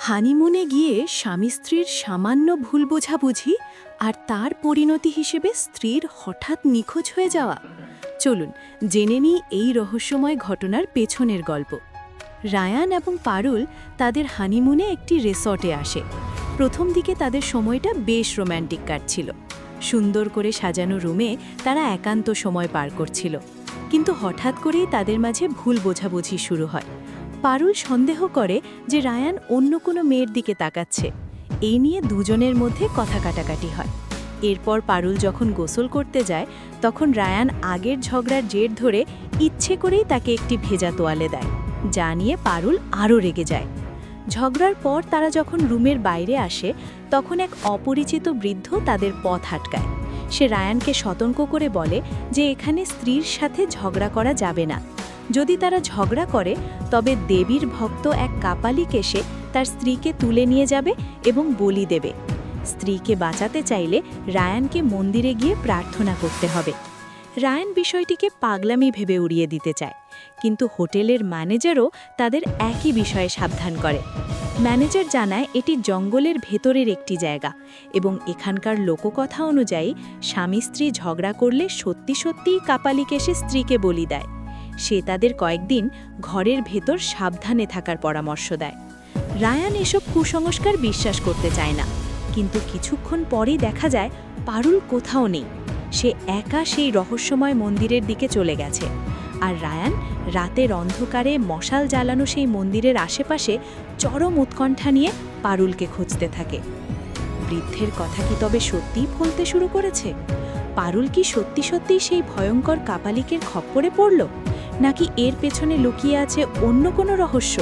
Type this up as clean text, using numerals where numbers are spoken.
হানিমুনে গিয়ে স্বামী স্ত্রীর সামান্য ভুল বোঝাবুঝি আর তার পরিণতি হিসেবে স্ত্রীর হঠাৎ নিখোঁজ হয়ে যাওয়া। চলুন জেনে নিই এই রহস্যময় ঘটনার পেছনের গল্প। রায়ান এবং পারুল তাদের হানিমুনে একটি রিসর্টে আসে। প্রথম দিকে তাদের সময়টা বেশ রোম্যান্টিক কাটছিল। সুন্দর করে সাজানো রুমে তারা একান্ত সময় পার করছিল, কিন্তু হঠাৎ করেই তাদের মাঝে ভুল বোঝাবুঝি শুরু হয়। পারুল সন্দেহ করে যে রায়ান অন্য কোনো মেয়ের দিকে তাকাচ্ছে। এই নিয়ে দুজনের মধ্যে কথা কাটাকাটি হয়। এরপর পারুল যখন গোসল করতে যায়, তখন রায়ান আগের ঝগড়ার জের ধরে ইচ্ছে করেই তাকে একটি ভেজা তোয়ালে দেয়, যা নিয়ে পারুল আরও রেগে যায়। ঝগড়ার পর তারা যখন রুমের বাইরে আসে, তখন এক অপরিচিত বৃদ্ধ তাদের পথ আটকায়। সে রায়ানকে সতর্ক করে বলে যে এখানে স্ত্রীর সাথে ঝগড়া করা যাবে না। যদি তারা ঝগড়া করে তবে দেবীর ভক্ত এক কাপালিক এসে তার স্ত্রীকে তুলে নিয়ে যাবে এবং বলি দেবে। স্ত্রীকে বাঁচাতে চাইলে রায়ানকে মন্দিরে গিয়ে প্রার্থনা করতে হবে। রায়ান বিষয়টিকে পাগলামি ভেবে উড়িয়ে দিতে চায়, কিন্তু হোটেলের ম্যানেজারও তাদের একই বিষয়ে সাবধান করে। ম্যানেজার জানায় এটি জঙ্গলের ভেতরের একটি জায়গা এবং এখানকার লোককথা অনুযায়ী স্বামী স্ত্রী ঝগড়া করলে সত্যি সত্যিই কাপালিক এসে স্ত্রীকে বলি দেয়। সে তাদের কয়েকদিন ঘরের ভেতর সাবধানে থাকার পরামর্শ দেয়। রায়ান এসব কুসংস্কার বিশ্বাস করতে চায় না, কিন্তু কিছুক্ষণ পরেই দেখা যায় পারুল কোথাও নেই। সে একা সেই রহস্যময় মন্দিরের দিকে চলে গেছে, আর রায়ান রাতের অন্ধকারে মশাল জ্বালানো সেই মন্দিরের আশেপাশে চরম উৎকণ্ঠা নিয়ে পারুলকে খুঁজতে থাকে। বৃদ্ধের কথা কি তবে সত্যিই ফলতে শুরু করেছে? পারুল কি সত্যি সত্যিই সেই ভয়ঙ্কর কাপালিকের খপ্পরে পড়ল, নাকি এর পেছনে লুকিয়ে আছে অন্য কোনো রহস্য?